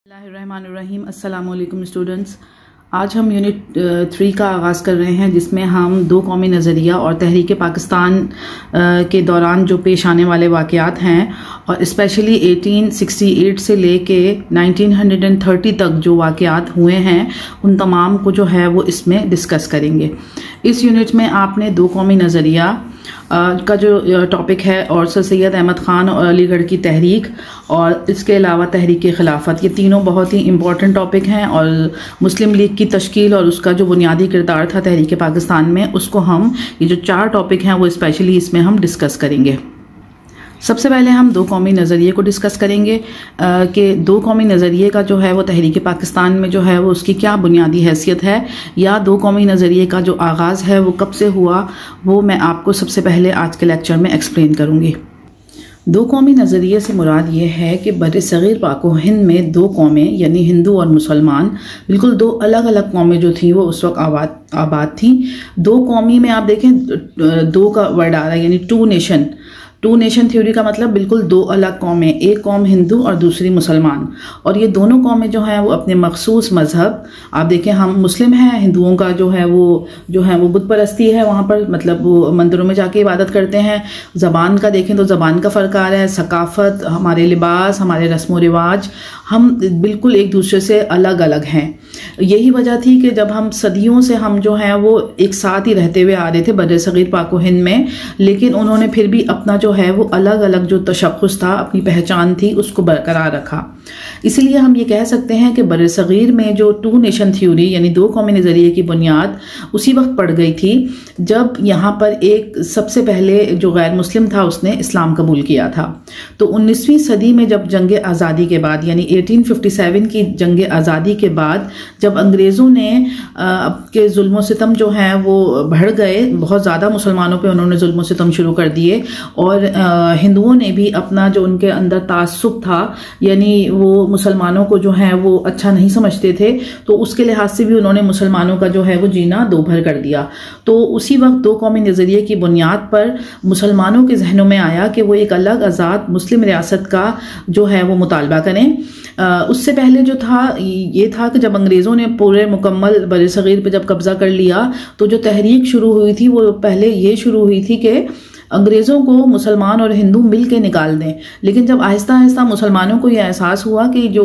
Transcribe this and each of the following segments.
बिस्मिल्लाहिर्रहमानिर्रहीम। अस्सलामुअलैकुम स्टूडेंट्स, आज हम यूनिट 3 का आगाज़ कर रहे हैं, जिसमें हम दो कौमी नज़रिया और तहरीक पाकिस्तान के दौरान जो पेश आने वाले वाक़यात हैं और स्पेशली 1868 से लेके 1930 तक जो वाक़यात हुए हैं उन तमाम को जो है वो इसमें डिस्कस करेंगे। इस यूनिट में आपने दो कौमी नज़रिया का जो टॉपिक है और सर सैयद अहमद ख़ान और अलीगढ़ की तहरीक और इसके अलावा तहरीक खिलाफत, ये तीनों बहुत ही इम्पॉर्टेंट टॉपिक हैं और मुस्लिम लीग की तश्कील और उसका जो बुनियादी किरदार था तहरीक पाकिस्तान में, उसको हम ये जो चार टॉपिक हैं वो स्पेशली इसमें हम डिस्कस करेंगे। सबसे पहले हम दो कौमी नज़रिए को डिस्कस करेंगे कि दो कौमी नज़रिए का जो है वो तहरीक पाकिस्तान में जो है वो उसकी क्या बुनियादी हैसियत है, या दो कौमी नज़रिए का जो आगाज़ है वो कब से हुआ, वो मैं आपको सबसे पहले आज के लेक्चर में एक्सप्लेन करूँगी। दो कौमी नज़रिए से मुराद ये है कि बर्र-ए-सग़ीर पाक व हिंद में दो कौमें यानी हिंदू और मुसलमान, बिल्कुल दो अलग अलग कौमें जो थी वो उस वक्त आबाद थी। दो कौमी में आप देखें, दो का वर्ड आ रहा है, यानी टू नेशन थ्योरी का मतलब बिल्कुल दो अलग कौमें, एक कौम हिंदू और दूसरी मुसलमान, और ये दोनों कौमें जो हैं वो अपने मखसूस मज़हब, आप देखें हम मुस्लिम हैं, हिंदुओं का जो है वो बुत परस्ती है, वहाँ पर मतलब वो मंदिरों में जाके इबादत करते हैं। ज़बान का देखें तो ज़बान का फ़र्क आ रहा है, सकाफ़त, हमारे लिबास, हमारे रस्म व रिवाज, हम बिल्कुल एक दूसरे से अलग अलग हैं। यही वजह थी कि जब हम सदियों से हम जो हैं वो एक साथ ही रहते हुए आ रहे थे बर्र-ए-सग़ीर पाक व हिंद में, लेकिन उन्होंने फिर भी अपना जो है वो अलग अलग जो तशख़्ख़ुस था, अपनी पहचान थी, उसको बरकरार रखा। इसलिए हम ये कह सकते हैं कि बर्र-ए-सग़ीर में जो टू नेशन थ्योरी यानी दो कौमी नज़रिए की बुनियाद उसी वक्त पड़ गई थी जब यहाँ पर एक सबसे पहले जो गैर मुस्लिम था उसने इस्लाम कबूल किया था। तो 19वीं सदी में जब जंग आज़ादी के बाद यानी 1857 की जंग आज़ादी के बाद जब अंग्रेज़ों ने के जुल्म सितम जो हैं वो बढ़ गए, बहुत ज़्यादा मुसलमानों पे उन्होंने जुल्म सितम शुरू कर दिए और हिंदुओं ने भी अपना जो उनके अंदर तासुब था, यानी वो मुसलमानों को जो है वो अच्छा नहीं समझते थे, तो उसके लिहाज से भी उन्होंने मुसलमानों का जो है वो जीना दोभर कर दिया। तो उसी वक्त दो कौमी नज़रिए की बुनियाद पर मुसलमानों के जहनों में आया कि वो एक अलग आज़ाद मुस्लिम रियासत का जो है वो मुतालबा करें। उससे पहले जो था ये था कि जब अंग्रेज़ों ने पूरे मुकम्मल बर्र-ए-सग़ीर पे जब कब्ज़ा कर लिया, तो जो तहरीक शुरू हुई थी वो पहले ये शुरू हुई थी कि अंग्रेज़ों को मुसलमान और हिंदू मिल के निकाल दें। लेकिन जब आहिस्ता आहिस्ता मुसलमानों को यह एहसास हुआ कि जो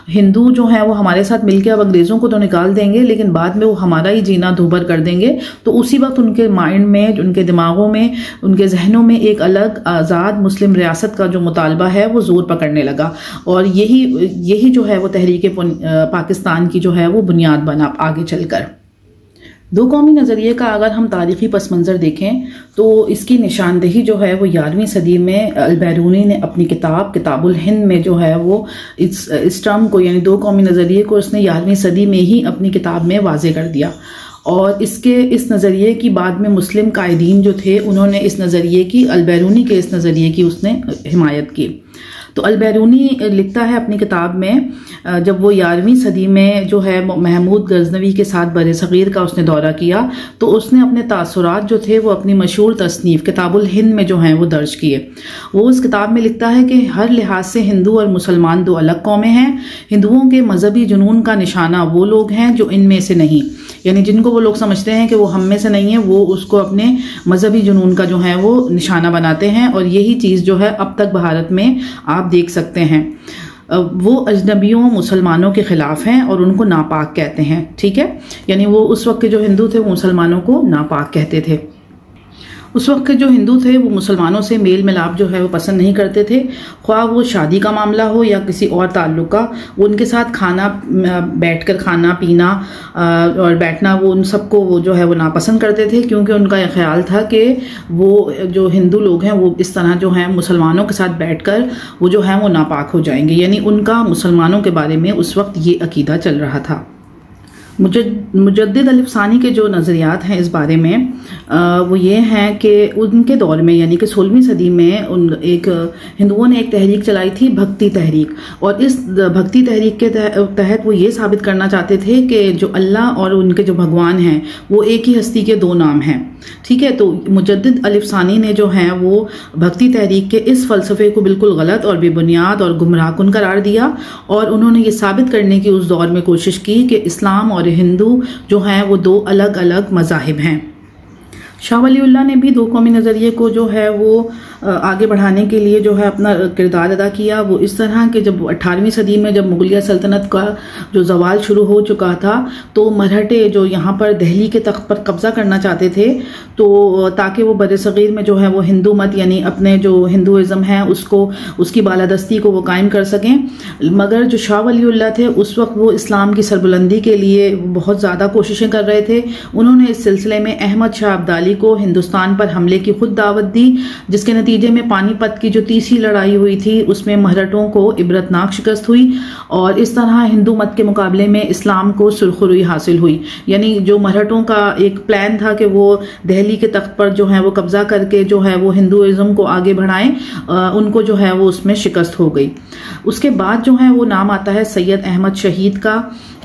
हिंदू जो हैं वो हमारे साथ मिल के अब अंग्रेज़ों को तो निकाल देंगे लेकिन बाद में वो हमारा ही जीना दूभर कर देंगे, तो उसी वक्त उनके माइंड में, उनके दिमागों में, उनके जहनों में एक अलग आज़ाद मुस्लिम रियासत का जो मुतालबा है वो ज़ोर पकड़ने लगा, और यही जो है वो तहरीक पाकिस्तान की जो है वो बुनियाद बना आगे चलकर। दो कौमी नज़रिए का अगर हम तारीख़ी पस मंज़र देखें तो इसकी निशानदेही जो है वो 11वीं सदी में अल-बैरूनी ने अपनी किताबुल हिंद में जो है वो इस टर्म को यानी दो कौमी नज़रिए को उसने 11वीं सदी में ही अपनी किताब में वाज़े कर दिया, और इस नज़रिए की बाद में मुस्लिम कायदीन जो थे उन्होंने इस नज़रिए की, अल-बैरूनी के इस नज़रिए की उसने हिमायत की। तो अल-बैरूनी लिखता है अपनी किताब में, जब वो 11वीं सदी में जो है महमूद गज़नवी के साथ बर्र-ए-सग़ीर का उसने दौरा किया, तो उसने अपने तासुरात जो थे वो अपनी मशहूर तसनीफ़ किताबुल हिंद में जो हैं वो दर्ज किए। वो उस किताब में लिखता है कि हर लिहाज से हिंदू और मुसलमान दो अलग कौमें हैं। हिंदुओं के मजहबी जुनून का निशाना वो लोग हैं जो इनमें से नहीं, यानी जिनको वो लोग समझते हैं कि वो हम में से नहीं है, वो उसको अपने मजहबी जुनून का जो है वो निशाना बनाते हैं, और यही चीज़ जो है अब तक भारत में आप देख सकते हैं। वो अजनबियों मुसलमानों के ख़िलाफ़ हैं और उनको नापाक कहते हैं, ठीक है, यानी वो उस वक्त के जो हिंदू थे वो मुसलमानों को नापाक कहते थे। उस वक्त के जो हिंदू थे वो मुसलमानों से मेल मिलाप जो है वो पसंद नहीं करते थे, ख्वाह वो शादी का मामला हो या किसी और ताल्लुक़ का, वो उनके साथ बैठकर खाना पीना और बैठना वो उन सबको वो जो है वो नापसंद करते थे, क्योंकि उनका यह ख्याल था कि वो जो हिंदू लोग हैं वो इस तरह जो हैं मुसलमानों के साथ बैठकर वो जो हैं वो नापाक हो जाएंगे, यानी उनका मुसलमानों के बारे में उस वक्त ये अकीदा चल रहा था। मुजद्दिद अलिफ़सानी के जो नज़रियात हैं इस बारे में वो ये हैं कि उनके दौर में यानी कि 16वीं सदी में हिंदुओं ने एक तहरीक चलाई थी, भक्ति तहरीक, और इस भक्ति तहरीक के तहत वो ये साबित करना चाहते थे कि जो अल्लाह और उनके जो भगवान हैं वो एक ही हस्ती के दो नाम हैं। ठीक है। तो मुजद्दिद अलिफ सानी ने जो है वो भक्ति तहरीक के इस फलसफे को बिल्कुल गलत और बेबुनियाद और गुमराहकुन करार दिया और उन्होंने ये साबित करने की उस दौर में कोशिश की कि इस्लाम और हिंदू जो हैं वो दो अलग अलग मज़ाहिब हैं। शाह वलीउल्लाह ने भी दो कौमी नज़रिए को जो है वो आगे बढ़ाने के लिए जो है अपना किरदार अदा किया। वो इस तरह के जब 18वीं सदी में जब मुगलिया सल्तनत का जो जवाल शुरू हो चुका था तो मराठे जो यहाँ पर दिल्ली के तख्त पर कब्जा करना चाहते थे, तो ताकि वो बरसगीर में जो है वो हिंदू मत यानी अपने जो हिंदुइज़्म है उसको उसकी बालादस्ती को वो कायम कर सकें। मगर जो शाह वलीउल्लाह थे उस वक्त वो इस्लाम की सरबुलंदी के लिए बहुत ज़्यादा कोशिशें कर रहे थे। उन्होंने इस सिलसिले में अहमद शाह अब्दाली को हिंदुस्तान पर हमले की खुद दावत दी, जिसके नतीजे में पानीपत की जो तीसरी लड़ाई हुई थी उसमें मराठों को इबरतनाक शिकस्त हुई और इस तरह हिंदू मत के मुकाबले में इस्लाम को सुरखरुई हासिल हुई। यानी जो मराठों का एक प्लान था कि वो दिल्ली के तख्त पर जो है वो कब्जा करके जो है वो हिंदुइज्म को आगे बढ़ाएं, उनको जो है वो उसमें शिकस्त हो गई। उसके बाद जो है वो नाम आता है सैयद अहमद शहीद का।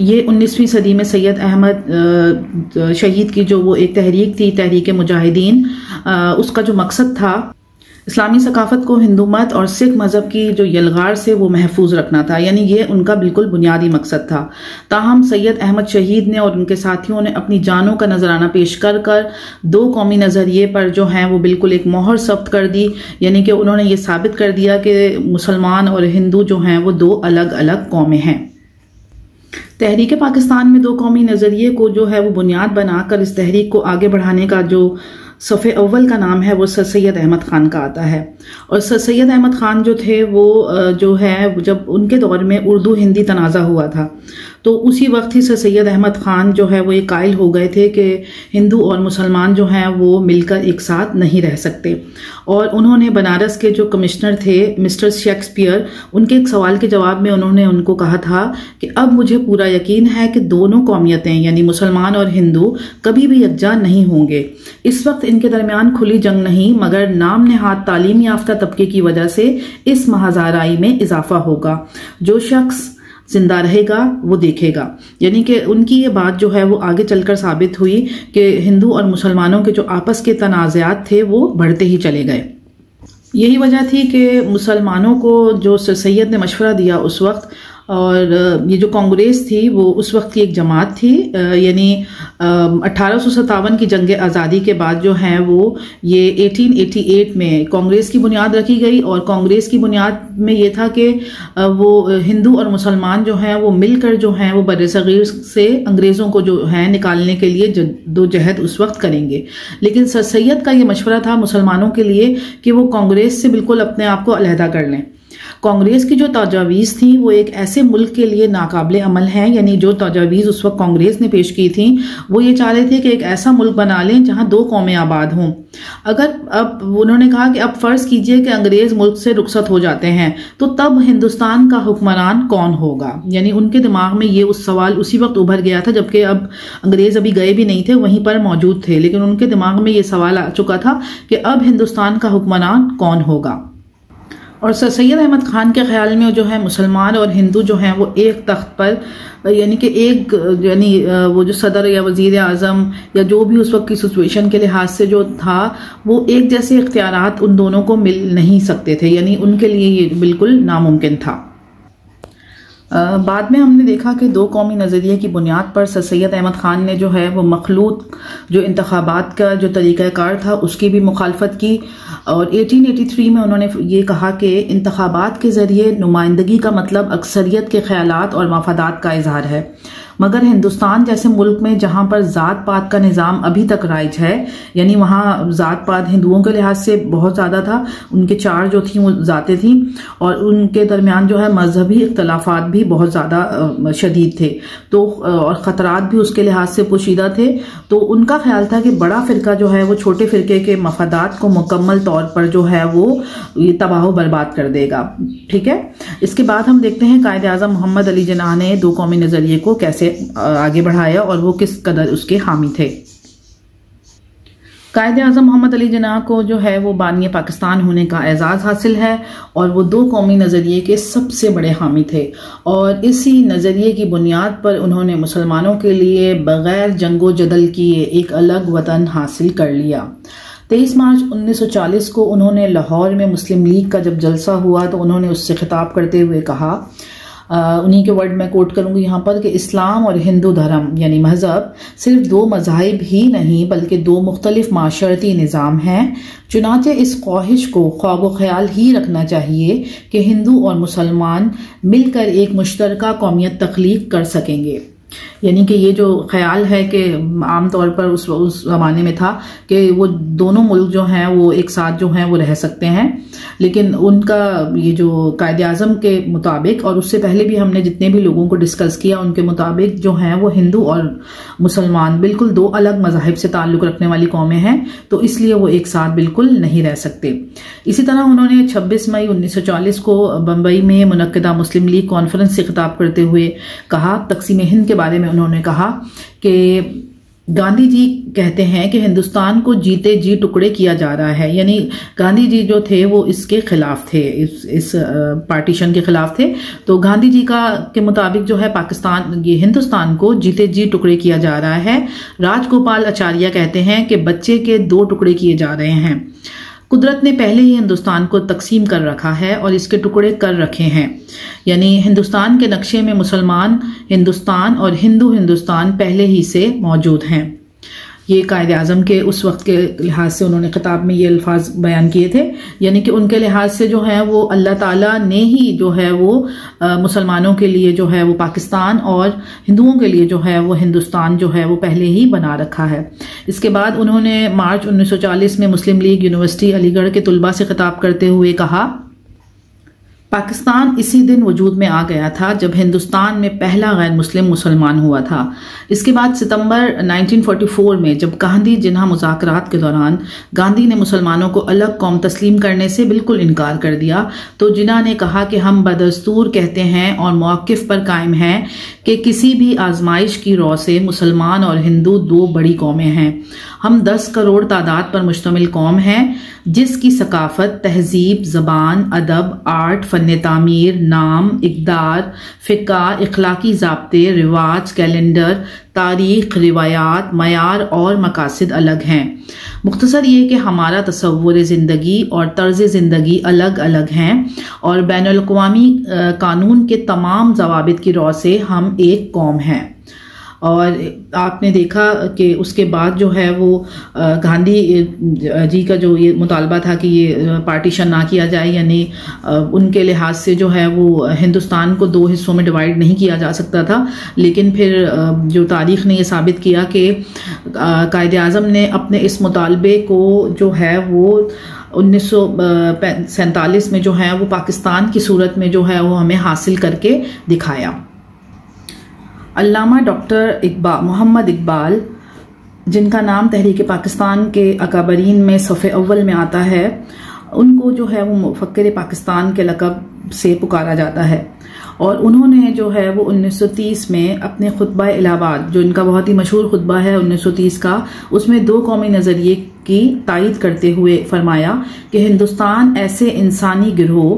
ये 19वीं सदी में सैयद अहमद शहीद की जो वो एक तहरीक थी, तहरीक मुजाहिदीन, उसका जो मकसद था इस्लामी सकाफत को हिंदू मत और सिख मजहब की जो यलगार से वो महफूज रखना था। यानी ये उनका बिल्कुल बुनियादी मकसद था। ताहम सैयद अहमद शहीद ने और उनके साथियों ने अपनी जानों का नजराना पेश कर कर दो कौमी नज़रिए पर जो है वो बिल्कुल एक मोहर सब्त कर दी। यानी कि उन्होंने ये साबित कर दिया कि मुसलमान और हिंदू जो हैं वो दो अलग अलग कौमें हैं। तहरीक पाकिस्तान में दो कौमी नज़रिए को जो है वो बुनियाद बनाकर इस तहरीक को आगे बढ़ाने का जो सफ़े अव्वल का नाम है वो सर सैयद अहमद ख़ान का आता है। और सर सैयद अहमद ख़ान जो थे वो जो है जब उनके दौर में उर्दू हिंदी तनाज़ा हुआ था तो उसी वक्त ही सर सैयद अहमद ख़ान जो है वो ये कायल हो गए थे कि हिंदू और मुसलमान जो हैं वो मिलकर एक साथ नहीं रह सकते। और उन्होंने बनारस के जो कमिश्नर थे मिस्टर शेक्सपियर, उनके एक सवाल के जवाब में उन्होंने उनको कहा था कि अब मुझे पूरा यकीन है कि दोनों कौमियतें यानी मुसलमान और हिंदू कभी भी यकजा नहीं होंगे। इस वक्त इनके दरमियान खुली जंग नहीं मगर नाम नहाद तालीम याफ्ता तबके की वजह से इस महाजाराई में इजाफा होगा। जो शख्स जिंदा रहेगा वो देखेगा। यानी कि उनकी ये बात जो है वो आगे चलकर साबित हुई कि हिंदू और मुसलमानों के जो आपस के तनाज़ात थे वो बढ़ते ही चले गए। यही वजह थी कि मुसलमानों को जो सर सैयद ने मशवरा दिया उस वक्त, और ये जो कांग्रेस थी वो उस वक्त की एक जमात थी। यानी 1857 की जंग आज़ादी के बाद जो है वो ये 1888 में कांग्रेस की बुनियाद रखी गई। और कांग्रेस की बुनियाद में ये था कि वो हिंदू और मुसलमान जो हैं वो मिलकर जो हैं वो बरसगीर से अंग्रेज़ों को जो है निकालने के लिए जद्दोजहद उस वक्त करेंगे। लेकिन सर सैयद का ये मशवरा था मुसलमानों के लिए कि वो कांग्रेस से बिल्कुल अपने आप को अलहदा कर लें। कांग्रेस की जो तजावीज़ थी वो एक ऐसे मुल्क के लिए नाकाबिले अमल हैं। यानी जो तजावीज़ उस वक्त कांग्रेस ने पेश की थी वो ये चाह रहे थे कि एक ऐसा मुल्क बना लें जहां दो कौमें आबाद हों। अगर अब उन्होंने कहा कि अब फ़र्ज़ कीजिए कि अंग्रेज़ मुल्क से रुखसत हो जाते हैं तो तब हिंदुस्तान का हुक्मरान कौन होगा। यानी उनके दिमाग में ये उस सवाल उसी वक्त उभर गया था जबकि अब अंग्रेज़ अभी गए भी नहीं थे, वहीं पर मौजूद थे, लेकिन उनके दिमाग में ये सवाल आ चुका था कि अब हिंदुस्तान का हुक्मरान कौन होगा। और सर सैयद अहमद ख़ान के ख्याल में जो है मुसलमान और हिंदू जो हैं वो एक तख्त पर यानी कि एक यानी वो जो सदर या वज़ीर आज़म या जो भी उस वक्त की सिचुएशन के लिहाज से जो था वो एक जैसे इख्तियारात उन दोनों को मिल नहीं सकते थे। यानी उनके लिए ये बिल्कुल नामुमकिन था। बाद में हमने देखा कि दो कौमी नज़रिए की बुनियाद पर सर सैयद अहमद ख़ान ने जो है वो मखलूत जो इंतखाबात का जो तरीक़ाकार था उसकी भी मुखालफत की। और 1883 में उन्होंने ये कहा कि इंतखाबात के ज़रिए नुमाइंदगी का मतलब अक्सरियत के ख़यालात और मफादात का इजहार है। मगर हिंदुस्तान जैसे मुल्क में जहाँ पर ज़ात पात का निज़ाम अभी तक राइज है, यानी वहाँ ज़ात पात हिंदुओं के लिहाज से बहुत ज़्यादा था, उनके चार जो थी वो ज़ातें थीं और उनके दरमियान जो है मजहबी इख्तलाफात भी बहुत ज़्यादा शदीद थे, तो और ख़तरात भी उसके लिहाज से पोशीदा थे। तो उनका ख्याल था कि बड़ा फ़िरका जो है वो छोटे फ़िरके के मफादात को मुकम्मल तौर पर जो है वो ये तबाह बर्बाद कर देगा। ठीक है, इसके बाद हम देखते हैं कायद आज़म मोहम्मद अली जिन्नाह ने दो कौमी नज़रिए को कैसे आगे बढ़ाया और वो किस कदर उसके हामी थे। कायदे आज़म मोहम्मद अली जिन्नाह को जो है वो बानी पाकिस्तान होने का एजाज़ हासिल है और वो दो कौमी नज़रिए के सबसे बड़े हामी थे और इसी नज़रिए की बुनियाद पर उन्होंने मुसलमानों के लिए बग़ैर जंगो जदल किए एक अलग वतन हासिल कर लिया। 23 मार्च 1940 को उन्होंने लाहौर में मुस्लिम लीग का जब जलसा हुआ तो उन्होंने उससे खिताब करते हुए कहा, उन्हीं के वर्ड मैं कोट करूंगी यहाँ पर, कि इस्लाम और हिंदू धर्म यानी मजहब सिर्फ दो मज़ाहिब ही नहीं बल्कि दो मुख्तलिफ माशरती निज़ाम हैं। चुनाचे इस ख्वाहिश को ख्वाब ख्याल ही रखना चाहिए कि हिंदू और मुसलमान मिलकर एक मुश्तरका कौमियत तख्लीक कर सकेंगे। यानी कि ये जो ख्याल है कि आम तौर पर उस ज़माने में था कि वो दोनों मुल्क जो हैं वो एक साथ जो हैं वो रह सकते हैं, लेकिन उनका ये जो कायदे आज़म के मुताबिक और उससे पहले भी हमने जितने भी लोगों को डिस्कस किया उनके मुताबिक जो हैं वो हिंदू और मुसलमान बिल्कुल दो अलग मज़ाहिब से ताल्लुक़ रखने वाली कौमें हैं, तो इसलिए वो एक साथ बिल्कुल नहीं रह सकते। इसी तरह उन्होंने 26 मई 1940 को बम्बई में मुनक्किदा मुस्लिम लीग कॉन्फ्रेंस से खिताब करते हुए कहा, तक़सीम हिंद के बारे में उन्होंने कहा कि गांधी जी कहते हैं कि हिंदुस्तान को जीते जी टुकड़े किया जा रहा है। यानी गांधी जी जो थे वो इसके खिलाफ थे, इस पार्टीशन के खिलाफ थे। तो गांधी जी के मुताबिक जो है पाकिस्तान, ये हिंदुस्तान को जीते जी टुकड़े किया जा रहा है। राजगोपाल आचार्य कहते हैं कि बच्चे के दो टुकड़े किए जा रहे हैं। कुदरत ने पहले ही हिंदुस्तान को तकसीम कर रखा है और इसके टुकड़े कर रखे हैं। यानी हिंदुस्तान के नक्शे में मुसलमान हिंदुस्तान और हिंदू हिंदुस्तान पहले ही से मौजूद हैं। ये कायदे आज़म के उस वक्त के लिहाज से उन्होंने खिताब में ये अल्फाज बयान किए थे। यानी कि उनके लिहाज से जो है वो अल्लाह ताला ने ही जो है वो मुसलमानों के लिए जो है वो पाकिस्तान और हिंदुओं के लिए जो है वो हिंदुस्तान जो है वो पहले ही बना रखा है। इसके बाद उन्होंने मार्च 1940 में मुस्लिम लीग यूनिवर्सिटी अलीगढ़ के तुलबा से खिताब करते हुए कहा, पाकिस्तान इसी दिन वजूद में आ गया था जब हिंदुस्तान में पहला गैर मुस्लिम मुसलमान हुआ था। इसके बाद सितंबर 1944 में जब गांधी जिन्नाह मुज़ाकरात के दौरान गांधी ने मुसलमानों को अलग कौम तस्लीम करने से बिल्कुल इनकार कर दिया, तो जिन्नाह ने कहा कि हम बदस्तूर कहते हैं और मौक़िफ़ पर कायम हैं कि किसी भी आजमाइश की रौ से मुसलमान और हिंदू दो बड़ी कौमें हैं। हम 10 करोड़ तादाद पर मुश्तमिल कौम हैं जिसकी सकाफत, तहजीब, ज़बान, अदब, आर्ट, फ़न तामीर, नाम, इक़दार, फ़िक़ा, इख़लाक़ी ज़ाब्ते, रिवाज, कैलेंडर, तारीख़, रिवायात, मयार और मकासद अलग हैं। मुख्तसर ये कि हमारा तसव्वुर ज़िंदगी और तर्ज़ ज़िंदगी अलग अलग हैं और बैनुल-अक़वामी कानून के तमाम ज़वाबित की रौ से हम एक कौम हैं। और आपने देखा कि उसके बाद जो है वो गांधी जी का जो ये मुतालबा था कि ये पार्टीशन ना किया जाए, यानी उनके लिहाज से जो है वो हिंदुस्तान को दो हिस्सों में डिवाइड नहीं किया जा सकता था। लेकिन फिर जो तारीख़ ने ये साबित किया कि कायदे आज़म ने अपने इस मुतालबे को जो है वो 1947 में जो है वो पाकिस्तान की सूरत में जो है वो हमें हासिल करके दिखाया। अल्लामा डॉक्टर मोहम्मद इकबाल, जिनका नाम तहरीक पाकिस्तान के अकाबरीन में सफ़े अव्वल में आता है, उनको जो है वो मुफक्किर पाकिस्तान के लक़ब से पुकारा जाता है और उन्होंने जो है वो 1930 में अपने खुतबा इलाहाबाद, जो इनका बहुत ही मशहूर खुतबा है 1930 का, उसमें दो कौमी नज़रिए की तायीद करते हुए फरमाया कि हिंदुस्तान ऐसे इंसानी गिरोहों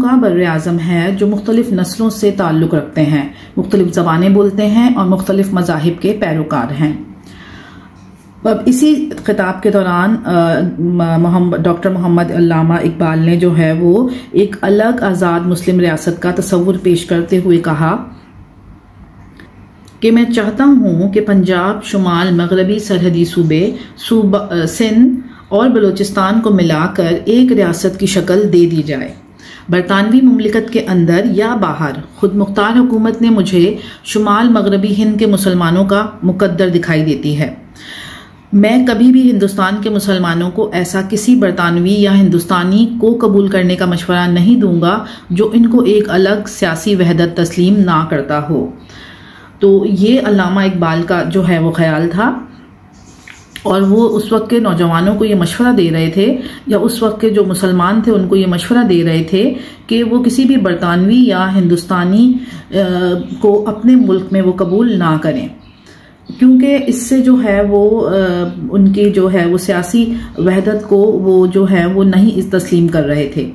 का बर्र-ए-आज़म है जो मुख्तलिफ नस्लों से ताल्लुक़ रखते हैं, मुख्तलिफ ज़बानें बोलते हैं और मुख्तलिफ मज़ाहिब के पैरोकार हैं। अब इसी खिताब के दौरान डॉक्टर मोहम्मद अल्लामा इकबाल ने जो है वो एक अलग आज़ाद मुस्लिम रियासत का तस्वुर पेश करते हुए कहा कि मैं चाहता हूँ कि पंजाब, शुमाल, मगरबी सरहदी सूबे, सिंध और बलूचिस्तान को मिलाकर एक रियासत की शक्ल दे दी जाए। बरतानवी मुमलिकत के अंदर या बाहर खुद मुख्तार हुकूमत ने मुझे शुमाल मगरबी हिंद के मुसलमानों का मुकद्दर दिखाई देती है। मैं कभी भी हिंदुस्तान के मुसलमानों को ऐसा किसी बरतानवी या हिंदुस्तानी को कबूल करने का मशवरा नहीं दूंगा जो इनको एक अलग सियासी वहदत तस्लीम ना करता हो। तो ये अल्लामा इकबाल का जो है वो ख्याल था और वो उस वक्त के नौजवानों को ये मशवरा दे रहे थे, या उस वक्त के जो मुसलमान थे उनको ये मशवरा दे रहे थे कि वो किसी भी बरतानवी या हिंदुस्तानी को अपने मुल्क में वो कबूल ना करें। क्योंकि इससे जो है वो उनके जो है वो सियासी वहदत को वो जो है वो नहीं तस्लीम कर रहे थे।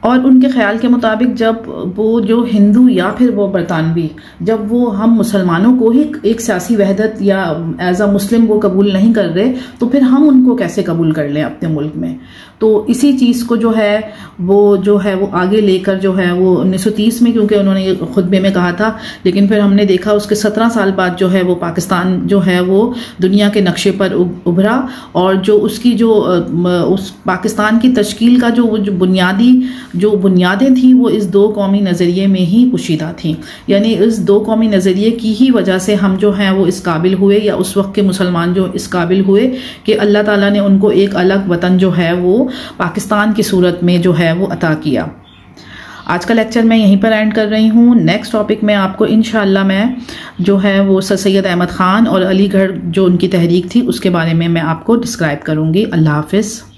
और उनके ख्याल के मुताबिक जब वो जो हिंदू या फिर वो बरतानवी, जब वो हम मुसलमानों को ही एक सियासी वहदत या एज अ मुस्लिम वो कबूल नहीं कर रहे, तो फिर हम उनको कैसे कबूल कर लें अपने मुल्क में। तो इसी चीज़ को जो है वो आगे लेकर जो है वो 1930 में, क्योंकि उन्होंने खुतबे में कहा था, लेकिन फिर हमने देखा उसके 17 साल बाद जो है वो पाकिस्तान जो है वो दुनिया के नक्शे पर उभरा, और जो उसकी जो उस पाकिस्तान की तश्कील का जो बुनियादें थी वो इस दो कौमी नज़रिए में ही पोशीदा थी। यानी इस दो कौमी नज़रिए की ही वजह से हम जो हैं वो इस काबिल हुए, या उस वक्त के मुसलमान जो इस काबिल हुए कि अल्लाह ताला ने उनको एक अलग वतन जो है वो पाकिस्तान की सूरत में जो है वो अता किया। आज का लेक्चर मैं यहीं पर एंड कर रही हूँ। नेक्स्ट टॉपिक में आपको इंशाअल्लाह मैं जो है वो सर सैयद अहमद ख़ान और अलीगढ़ जो उनकी तहरीक थी उसके बारे में मैं आपको डिस्क्राइब करूँगी। अल्लाह हाफिज़।